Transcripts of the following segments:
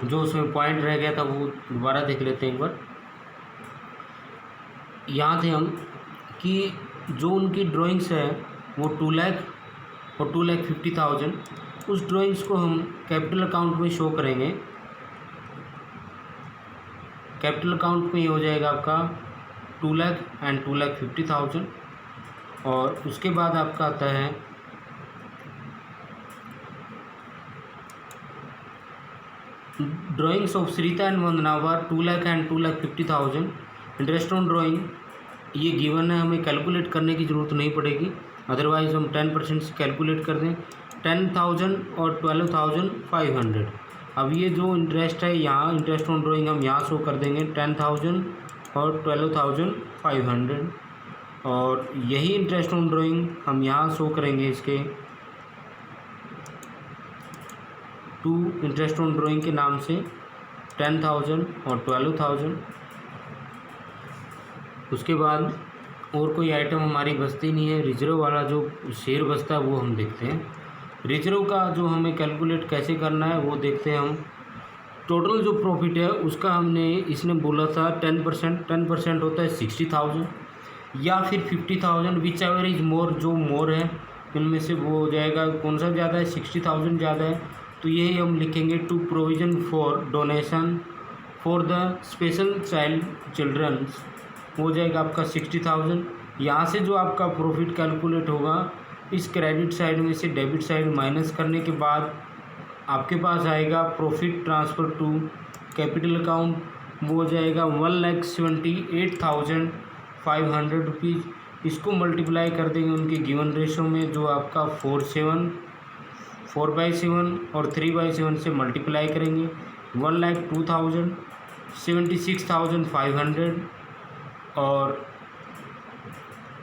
जो उसमें पॉइंट रह गया था वो दोबारा देख लेते हैं एक बार। यहाँ थे हम कि जो उनकी ड्राइंग्स है वो 2 लाख और 2,50,000, उस ड्राइंग्स को हम कैपिटल अकाउंट में शो करेंगे। कैपिटल अकाउंट में ये हो जाएगा आपका 2 लाख एंड 2,50,000। और उसके बाद आपका आता है drawings of Shrita and Vandana were 2 lakh and 2,50,000। Interest on drawing ये गिवन है, हमें कैलकुलेट करने की ज़रूरत नहीं पड़ेगी, अदरवाइज़ हम 10% से कैलकुलेट कर दें। 10,000 और 12,500। अब ये जो इंटरेस्ट है यहाँ, इंटरेस्ट ऑन ड्राइंग हम यहाँ शो कर देंगे 10,000 और 12,500। और यही इंटरेस्ट ऑन ड्राइंग हम यहाँ शो करेंगे इसके टू इंटरेस्ट ऑन ड्राइंग के नाम से 10,000 और 12,000। उसके बाद और कोई आइटम हमारी बचती नहीं है। रिजर्व वाला जो शेयर बचता है वो हम देखते हैं। रिजर्व का जो हमें कैलकुलेट कैसे करना है वो देखते हैं हम। टोटल जो प्रॉफिट है उसका हमने इसने बोला था 10% होता है 60,000 या फिर 50,000, विच एवर इज मोर, जो मोर है इनमें से वो हो जाएगा। कौन सा ज़्यादा है? 60,000 ज़्यादा है, तो यही हम लिखेंगे to provision for donation for the special child childrens, हो जाएगा आपका 60,000। यहाँ से जो आपका प्रॉफिट कैलकुलेट होगा, इस क्रेडिट साइड में से डेबिट साइड माइनस करने के बाद आपके पास आएगा profit transfer to capital account, वो हो जाएगा 1,78,500 रुपीज़। इसको मल्टीप्लाई कर देंगे उनके गिवन रेशो में, जो आपका 4/7 और 3/7 से मल्टीप्लाई करेंगे 1,02,000, 76,500। और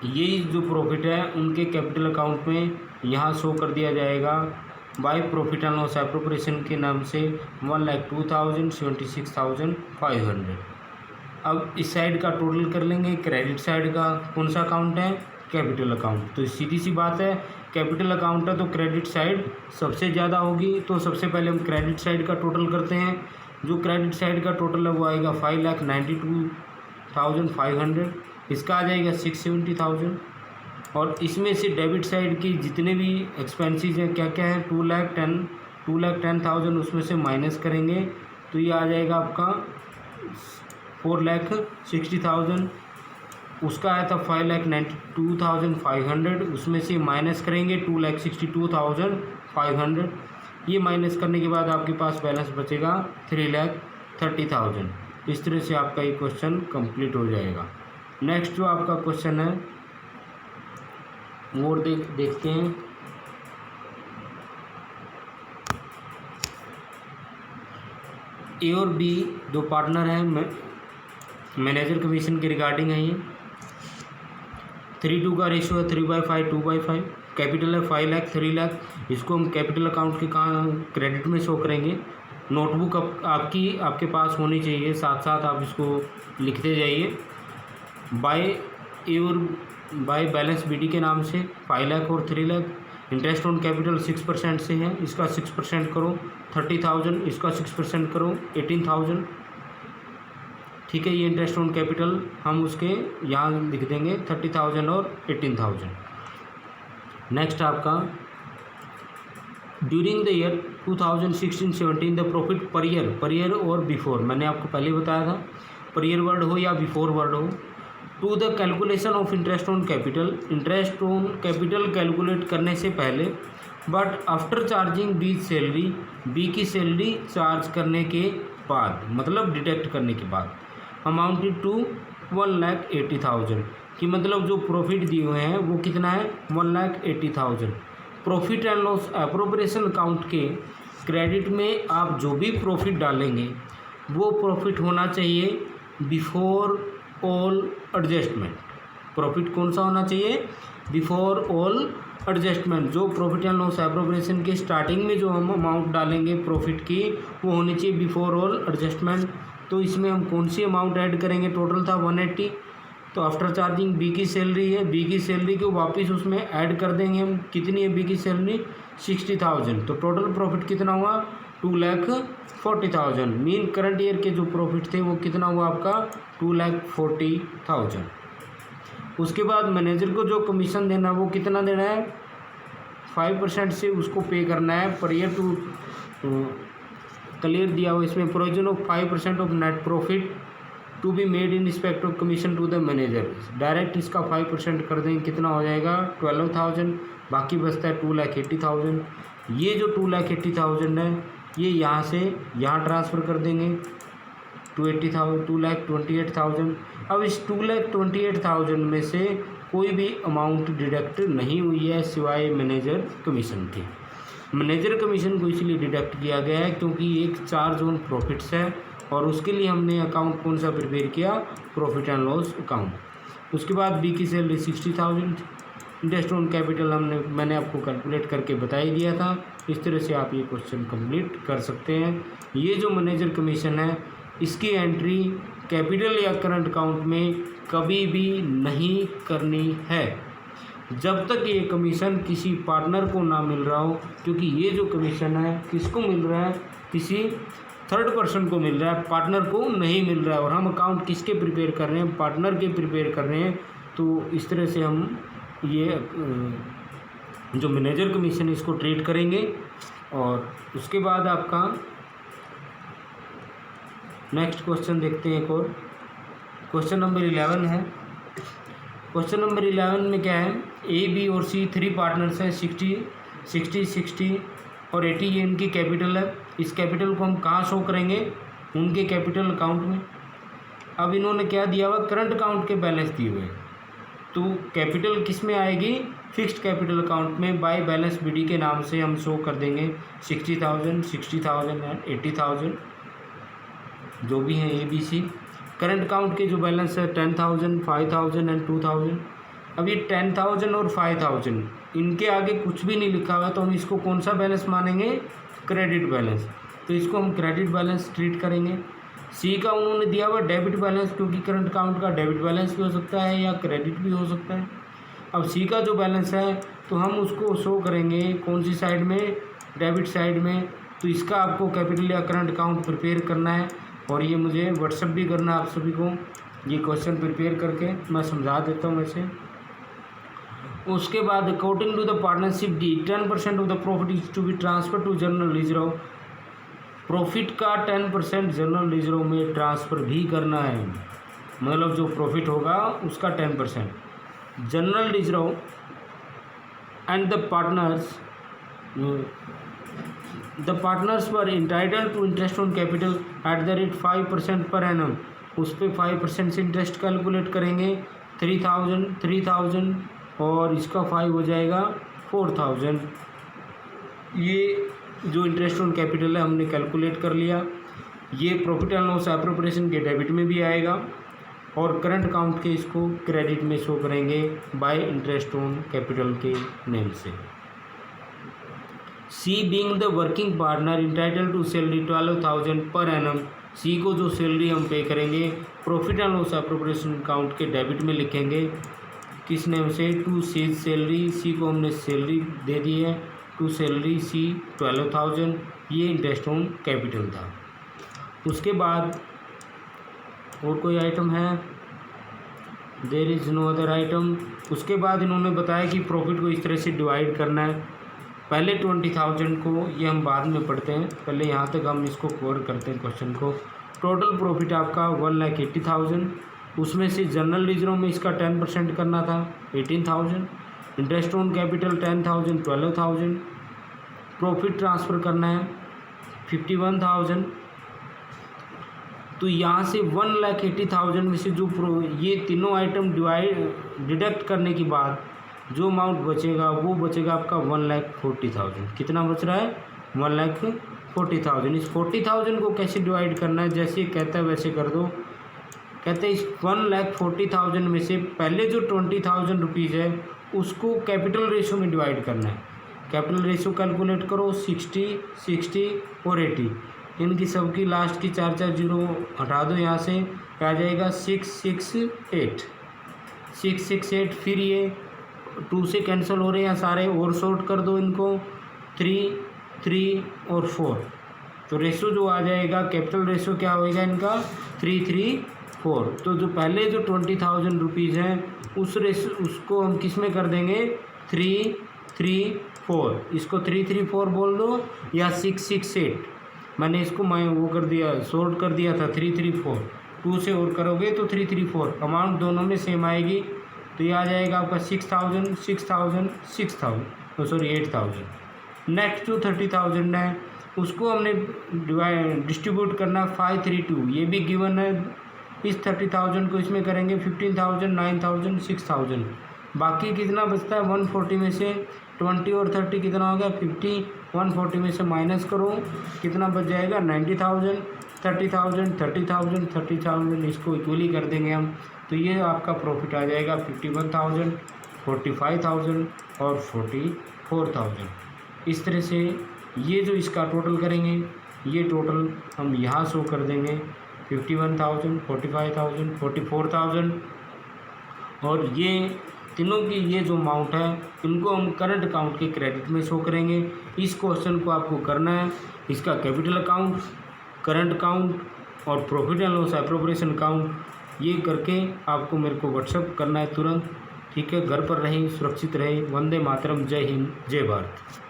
यही जो प्रॉफिट है उनके कैपिटल अकाउंट में यहाँ शो कर दिया जाएगा by profit and loss appropriation के नाम से 1,02,000, 76,500। अब इस साइड का टोटल कर लेंगे। क्रेडिट साइड का कौन सा अकाउंट है? Capital account. तो सीधी सी बात है, कैपिटल अकाउंट है तो क्रेडिट साइड सबसे ज़्यादा होगी। तो सबसे पहले हम क्रेडिट साइड का टोटल करते हैं। जो क्रेडिट साइड का टोटल है वो आएगा 5,92,500, इसका आ जाएगा 670,000। और इसमें से डेबिट साइड की जितने भी एक्सपेंसेस हैं क्या क्या है, 2,10,000 उसमें से माइनस करेंगे तो ये आ जाएगा आपका 4,60,000। उसका आया था 5,92,500, उसमें से माइनस करेंगे 2,62,500। ये माइनस करने के बाद आपके पास बैलेंस बचेगा 3,30,000। इस तरह से आपका ये क्वेश्चन कंप्लीट हो जाएगा। नेक्स्ट जो आपका क्वेश्चन है वो देखते हैं। ए और बी दो पार्टनर हैं, मैनेजर कमीशन के रिगार्डिंग है ये। 3:2 का रेशो है, 3/5 2/5। कैपिटल है 5 लाख 3 लाख। इसको हम कैपिटल अकाउंट के क्रेडिट में शो करेंगे। नोटबुक आपके पास होनी चाहिए, साथ साथ आप इसको लिखते जाइए। बाय बैलेंस बीडी के नाम से 5 लाख और 3 लाख। इंटरेस्ट ऑन कैपिटल 6% से है, इसका 6% करो 30,000, इसका 6% करो 18,000। ठीक है, ये इंटरेस्ट ऑन कैपिटल हम उसके यहाँ लिख देंगे 30,000 और 18,000। नेक्स्ट आपका during the year 2016-17 the profit per year और बिफोर, मैंने आपको पहले बताया था पर ईयर वर्ड हो या बिफोर वर्ड हो। To the calculation of interest on capital, interest on capital calculate करने से पहले, बट आफ्टर चार्जिंग बी की सैलरी चार्ज करने के बाद, मतलब डिडक्ट करने के बाद, अमाउंटेड टू 1,80,000 कि मतलब जो प्रॉफिट दिए हुए हैं वो कितना है 1,80,000। Profit and loss appropriation account के क्रेडिट में आप जो भी प्रॉफिट डालेंगे वो प्रॉफिट होना चाहिए बिफोर ऑल एडजस्टमेंट। प्रॉफिट कौन सा होना चाहिए? Before all adjustment. जो प्रॉफिट एंड लॉस एप्रोप्रिएशन के स्टार्टिंग में जो हम अमाउंट डालेंगे प्रॉफिट की वो होनी चाहिए बिफोर ऑल एडजस्टमेंट। तो इसमें हम कौन सी अमाउंट ऐड करेंगे? टोटल था 180, तो आफ्टर चार्जिंग बी की सैलरी है, बी की सैलरी को वापस उसमें ऐड कर देंगे हम। कितनी है बी की सैलरी? 60,000। तो टोटल प्रॉफिट कितना हुआ 2,40,000। मीन करंट ईयर के जो प्रॉफिट थे वो कितना हुआ आपका 2,40,000। उसके बाद मैनेजर को जो कमीशन देना वो कितना देना है 5% से उसको पे करना है पर ईयर टू क्लियर दिया हुआ इसमें provision of 5% of net profit to be made in respect of commission to the manager. Direct इसका 5% कर देंगे कितना हो जाएगा 12,000। बाकी बचता है 2,80,000। ये जो 2,80,000 है ये यहाँ से यहाँ ट्रांसफ़र कर देंगे 2,28,000। अब इस 2,28,000 में से कोई भी अमाउंट डिडक्ट नहीं हुई है सिवाय मैनेजर कमीशन के। मैनेजर कमीशन को इसलिए डिडक्ट किया गया है क्योंकि एक चार्ज ऑन प्रॉफिट्स है और उसके लिए हमने अकाउंट कौन सा प्रिपेयर किया प्रॉफिट एंड लॉस अकाउंट। उसके बाद बी की सैलरी 60,000। इंटरेस्ट ऑन कैपिटल मैंने आपको कैलकुलेट करके बता ही दिया था। इस तरह से आप ये क्वेश्चन कंप्लीट कर सकते हैं। ये जो मैनेजर कमीशन है इसकी एंट्री कैपिटल या करंट अकाउंट में कभी भी नहीं करनी है जब तक ये कमीशन किसी पार्टनर को ना मिल रहा हो, क्योंकि ये जो कमीशन है किसको मिल रहा है किसी थर्ड पर्सन को मिल रहा है, पार्टनर को नहीं मिल रहा है। और हम अकाउंट किसके प्रिपेयर कर रहे हैं पार्टनर के प्रिपेयर कर रहे हैं। तो इस तरह से हम ये जो मैनेजर कमीशन है इसको ट्रीट करेंगे। और उसके बाद आपका नेक्स्ट क्वेश्चन देखते हैं। एक और क्वेश्चन नंबर 11 है। क्वेश्चन नंबर 11 में क्या है ए बी और सी 3 पार्टनर्स हैं 60 और 80 ये इनकी कैपिटल है। इस कैपिटल को हम कहाँ शो करेंगे उनके कैपिटल अकाउंट में। अब इन्होंने क्या दिया हुआ करंट अकाउंट के बैलेंस दिए हुए, तो कैपिटल किस में आएगी फिक्स्ड कैपिटल अकाउंट में बाय बैलेंस बीडी के नाम से हम शो कर देंगे 60,000 एंड 80,000 जो भी हैं A B C. Current account के जो बैलेंस है 10,000 5,000 एंड 2,000। अब ये 10,000 और 5,000 इनके आगे कुछ भी नहीं लिखा हुआ है तो हम इसको कौन सा बैलेंस मानेंगे क्रेडिट बैलेंस। तो इसको हम क्रेडिट बैलेंस ट्रीट करेंगे। सी का उन्होंने दिया हुआ डेबिट बैलेंस, क्योंकि करंट अकाउंट का डेबिट बैलेंस भी हो सकता है या क्रेडिट भी हो सकता है। अब सी का जो बैलेंस है तो हम उसको शो करेंगे कौन सी साइड में डेबिट साइड में। तो इसका आपको कैपिटल या करंट अकाउंट प्रिपेयर करना है और ये मुझे व्हाट्सएप भी करना है आप सभी को ये क्वेश्चन प्रिपेयर करके मैं समझा देता हूँ वैसे। उसके बाद according to the partnership deed 10% of the profit is to be transfer to general reserve. Profit का 10% जनरल रिजर्व में ट्रांसफ़र भी करना है, मतलब जो प्रॉफिट होगा उसका 10% general reserve and the partners were entitled to interest on capital at the rate 5% per annum. उस पर 5% से इंटरेस्ट कैलकुलेट करेंगे 3,000 और इसका 5 हो जाएगा 4,000। ये जो इंटरेस्ट ऑन कैपिटल है हमने कैलकुलेट कर लिया। ये प्रॉफिट एंड लॉस एप्रोप्रिएशन के डेबिट में भी आएगा और करंट अकाउंट के इसको क्रेडिट में शो करेंगे बाय इंटरेस्ट ऑन कैपिटल के नेम से। C being the working partner entitled to salary 12,000 per annum. सी को जो सैलरी हम पे करेंगे profit and loss appropriation account के डेबिट में लिखेंगे किस नेम से टू सी सैलरी। सी को हमने सैलरी दे दी है टू सैलरी सी 12,000। ये इंटरेस्ट ऑन कैपिटल था। उसके बाद और कोई आइटम है there is no other item. उसके बाद इन्होंने बताया कि प्रॉफिट को इस तरह से डिवाइड करना है। पहले 20,000 को ये हम बाद में पढ़ते हैं, पहले यहाँ तक हम इसको कवर करते हैं क्वेश्चन को। टोटल प्रॉफिट आपका 1,80,000, उसमें से जनरल रिजर्व में इसका 10% करना था 18,000। Interest on capital 10,000 12,000। Profit transfer करना है 51,000। तो यहाँ से 1,80,000 में से जो ये तीनों आइटम डिडक्ट करने के बाद जो अमाउंट बचेगा वो बचेगा आपका 1,40,000। कितना बच रहा है 1,40,000। इस 40,000 को कैसे डिवाइड करना है, जैसे कहता है वैसे कर दो। कहते हैं इस 1,40,000 में से पहले जो 20,000 रुपीज़ है उसको कैपिटल रेशो में डिवाइड करना है। कैपिटल रेशो कैलकुलेट करो 60 60 और 80। इनकी सबकी लास्ट की 4 जीरो हटा दो यहाँ से, आ जाएगा 668। फिर ये 2 से कैंसिल हो रहे हैं सारे और शॉर्ट कर दो इनको 3 3 और 4। तो रेशो जो आ जाएगा, कैपिटल रेशो क्या होएगा इनका 334। तो जो पहले जो 20,000 रुपीज़ हैं उस रेशो उसको हम किस में कर देंगे 334, इसको 334 बोल दो या 668, मैंने इसको मैं वो कर दिया, शॉर्ट कर दिया था 334, 2 से और करोगे तो 334, अमाउंट दोनों में सेम आएगी। तो ये आ जाएगा आपका 6,000 6,000 6,000 सॉरी 8,000। नेक्स्ट जो 30,000 है उसको हमने डिस्ट्रीब्यूट करना 532, ये भी गिवन है। इस 30,000 को इसमें करेंगे 15,000 9,000 6,000, बाकी कितना बचता है 140 में से 20 और 30 कितना हो गया 50, 140 में से माइनस करो कितना बच जाएगा 90,000, 30,000 30,000 30,000, इसको इक्वली कर देंगे हम। तो ये आपका प्रॉफिट आ जाएगा 51,000 45,000 और 44,000। इस तरह से ये जो इसका टोटल करेंगे, ये टोटल हम यहाँ शो कर देंगे 51,000 45,000 44,000, और ये तीनों की ये जो अमाउंट है इनको हम करंट अकाउंट के क्रेडिट में शो करेंगे। इस क्वेश्चन को आपको करना है, इसका कैपिटल अकाउंट, करंट अकाउंट और profit and loss appropriation account, ये करके आपको मेरे को व्हाट्सएप करना है तुरंत। ठीक है, घर पर रहें, सुरक्षित रहें। वंदे मातरम, जय हिंद, जय भारत।